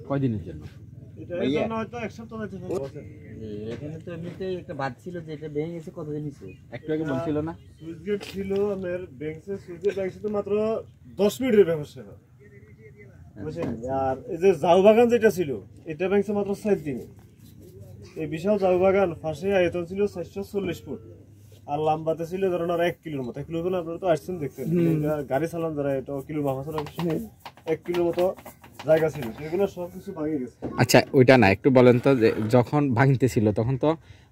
কয়দিনের জন্য? এখানে তো এমনিতেই একটা বাদ ছিল যে এটা ভেঙে গেছে, কতদিন হয়েছে? একটু আগে বলছিল না সুইচ গেট ছিল আমার ব্যাংকে, সুইচ গেট ব্যাংকে তো মাত্র 10 মিনিটের ব্যবস্থা। আর এই যে জাউ বাগান যেটা ছিল এটা ব্যাংকে মাত্র 7 দিনে। এই বিশাল জাউ বাগান ফাঁসে আয়তন ছিল 440 ফুট আর লম্বাতে ছিল ধরুন আর 1 কিলোর মতো। 1 কিলো আপনারা তো আসছেন দেখছেন, গাড়ি চালান যারা এটা কিলো মাফা ছাড়া 1 কিলোর মতো জায়গা ছিল, সেগুলো সবকিছু ভাঙে গেছে। আচ্ছা ওইটা না, একটু বলেন তো যে যখন ভাঙতেছিল তখন তো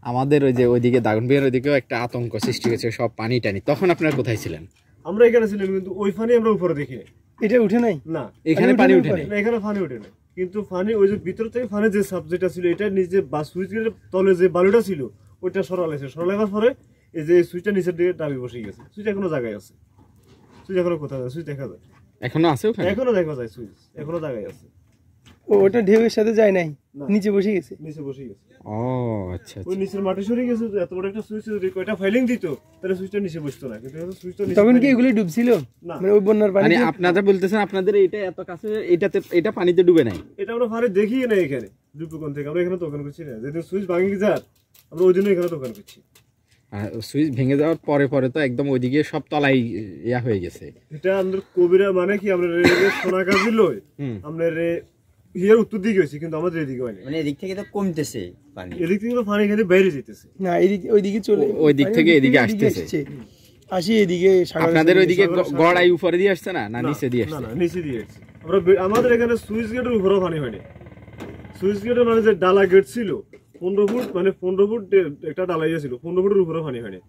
আমাদের ওই যে ওইদিকে দাগনভূঞার ওইদিকেও একটা আতঙ্ক সৃষ্টি হয়েছে, সব পানি টানি, তখন আপনারা কোথায় ছিলেন? আমরা এখানে ছিলাম, কিন্তু ওই পানি আমরা উপরে দেখি এটা উঠে নাই না, এখানে পানি উঠে নাই, এখানে পানি ওঠে না। কিন্তু পানি ওই যে ভিতর থেকে পানি যে সাবজেক্টটা ছিল এটা নিজে বা সুইচ গেটের তলে যে বালুটা ছিল ওইটা সরালাইছে, সরালাইবার পরে এই যে সুইচটা নিচের দিকে দাবি বসে গেছে। সুইচ এখনো জায়গায় আছে, সুইচ এখনো কোথায় সুইচ দেখা যায়, এখনো আছে ওখানে, এখনো দেখা যায় সুইচ এখনো জায়গায় আছে। ওটা ঢেউয়ের সাথে যায় নাই, নিচে বসে গেছে, নিচে বসে গেছে। ও আচ্ছা, ওই নিচের মাটি সরে গেছে, এত বড় একটা সুইচ যদি কয়টা ফাইলিং দিত তাহলে সুইচটা নিচে বসতো না, কিন্তু সুইচটা নিচে। তখন কি এগুলি ডুবছিল? মানে ওই বন্যার পানি? মানে আপনারা বলতেছেন আপনাদের এটা এত কাছে, এটা পানিতে ডুবে নাই? এটা আমরা পানি দেখি না এখানে ডুবুকন থেকে, আমরা এখানে দোকান করছি না। যেদিন সুইচ ভাঙি যায় আমরা ওই দিনই এখানে দোকান করছি। আর সুইচ ভেঙে যাওয়ার পরে পরে তো একদম ওইদিকে সব তলাই ইয়া হয়ে গেছে। এটা আমাদের কবিরা মানে কি আমরা সোনা কাজি লই আমরা হিয়ার উত্তর দিকে হয়েছি, কিন্তু আমাদের এদিকে হয়নি। মানে এদিক থেকে তো কমতেছে পানি, এদিক থেকে তো পানি খালি বাইরে যেতেছে না, এদিকে ওইদিকে চলে, ওই দিক থেকে এদিকে আসতেছে, আসি এদিকে। আপনাদের ওইদিকে গড়াই উপরে দিয়ে আসছে না, না নিচে দিয়ে আসছে? না, নিচে দিয়ে আসছে। আমরা আমাদের এখানে সুইচ গেটের উপরেও পানি হয়নি। সুইচ গেটের মানে যে ডালা গেট ছিল 15 ফুট, মানে 15 ফুট একটা ডালাই ছিল, 15 ফুটের উপরে পানি হয়নি,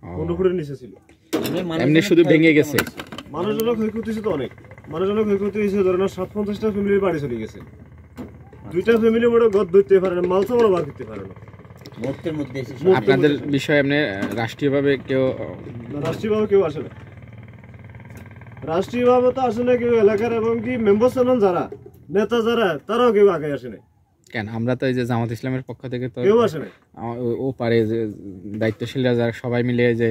15 ফুটের নিচে ছিল। এমনি শুধু ভেঙে গেছে। মানুষজনের ক্ষয়ক্ষতি হয়েছে তো অনেক, মানুষজনের ক্ষয়ক্ষতি হয়েছে ধরেন 60-50টা ফ্যামিলির বাড়ি চলে গেছে। 2টা ফ্যামিলি বড় ঘর ধরতে পারে না, মাল সামানও বার করতে পারে না। আপনাদের বিষয়ে এমনি রাষ্ট্রীয়ভাবে কেউ? রাষ্ট্রীয়ভাবে কেউ আসে না, রাষ্ট্রীয়ভাবে তো আসে না কেউ। এলাকার এবং কি মেম্বার ছিলেন যারা, নেতা যারা, তারাও কেউ আগে আসে না। কেন? আমরা তো এই যে জামাত ইসলামের পক্ষ থেকে তো কেউ আসে না। ও পারে যে দায়িত্বশীলরা যারা সবাই মিলে যে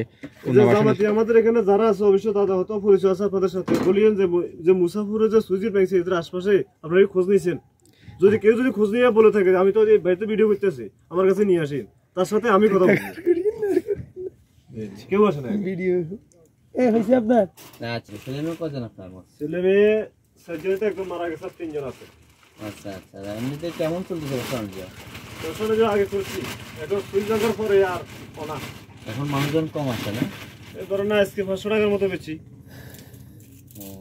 আমাদের এখানে যারা আছে অবশ্য তাদের হয়তো পরিচয় আছে আপনাদের সাথে। বলিয়েন যে মুসাফুরের যে সুইচ ব্যাংক এদের আশপাশে আপনারা খোঁজ নিয়েছেন? যদি কেউ যদি খোঁজ নিয়ে বলে থাকে আমি তো বাড়িতে ভিডিও করতেছি, আমার কাছে নিয়ে আসেন, তার সাথে আমি কথা বলি। কেউ আসে না ভিডিও হয়েছে আপনার? না, ছেলে মেয়ে কজন আপনার? ছেলে মেয়ে 4 জন, একদম মারা গেছে, 3 জন আছে। আচ্ছা আচ্ছা, এমনিতে কেমন চলতেছে ব্যবসাটা? যে আগে করছি, এখন সুইচ লাগার পরে আর না, এখন মানুষজন কম আসে না? এই ধরেন না, আজকে 500 টাকার মতো বেচি,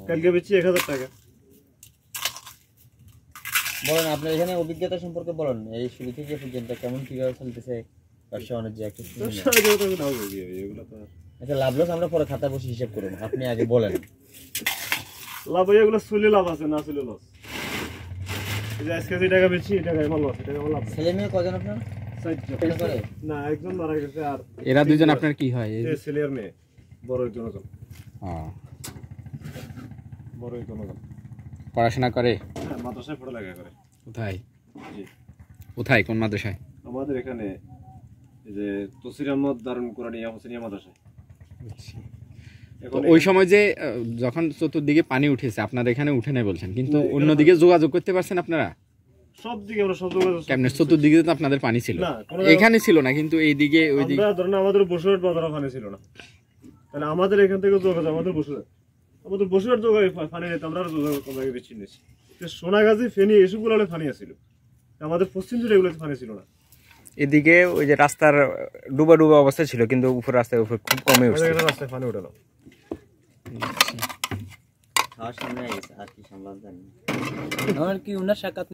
কালকে বেচি 1000 টাকা। বলেন আপনার এখানে অভিজ্ঞতা সম্পর্কে বলেন, এই শুরু থেকে পর্যন্ত কেমন কিভাবে চলতেছে ব্যবসা বাণিজ্য? আচ্ছা, লাভ লস আমরা পরে খাতা বসে হিসাব করুন, আপনি আগে বলেন। লাভ এগুলো চলে লাভ আছে, না চলে লস। আজকে যে টাকা বেচি এই টাকায় আমার লস, এটা আমার লাভ। ছেলে মেয়ে কজন আপনার? 4 জন। না, একজন মারা গেছে। আর এরা দুজন আপনার কি হয়? এই ছেলে আর মেয়ে, বড় জনগণ। বড় জনগণ পড়াশোনা করে? হ্যাঁ, মাদ্রাসায় পড়ালেখা করে। কোথায়? কোথায়, কোন মাদ্রাসায়? আমাদের এখানে এই যে তসির আহমদ দারুন কোরআনিয়া হোসেনিয়া মাদ্রাসায়। ওই সময় যে যখন চতুর্দিকে পানি উঠেছে আপনার এখানে উঠে নাই বলছেন, কিন্তু অন্যদিকে যোগাযোগ করতে পারছেন আপনারা? সব দিকে আমরা সব যোগাযোগ। কেমনে? চতুর্দিকে তো আপনাদের পানি ছিল, এখানে ছিল না, কিন্তু এইদিকে ওইদিকে ধরেন আমাদের বসুরহাট বাজারে পানি ছিল না, তাহলে আমাদের এখান থেকে যোগাযোগ, আমাদের বসুরহাট যোগাযোগ পানি নিতে আমরা যোগাযোগ বিচ্ছিন্ন নিয়েছি। সোনাগাজী, ফেনী এসবগুলো পানি আছিল, আমাদের পশ্চিম জুড়ে এগুলোতে পানি ছিল না। এদিকে ওই যে রাস্তার ডুবা ডুবা অবস্থা ছিল, কিন্তু উপর রাস্তায় উপর খুব কমে উঠছে, রাস্তায় পানি ওঠে না। সামনে আর কি সামলান জানি, আমার কি উনার সাক্ষাৎ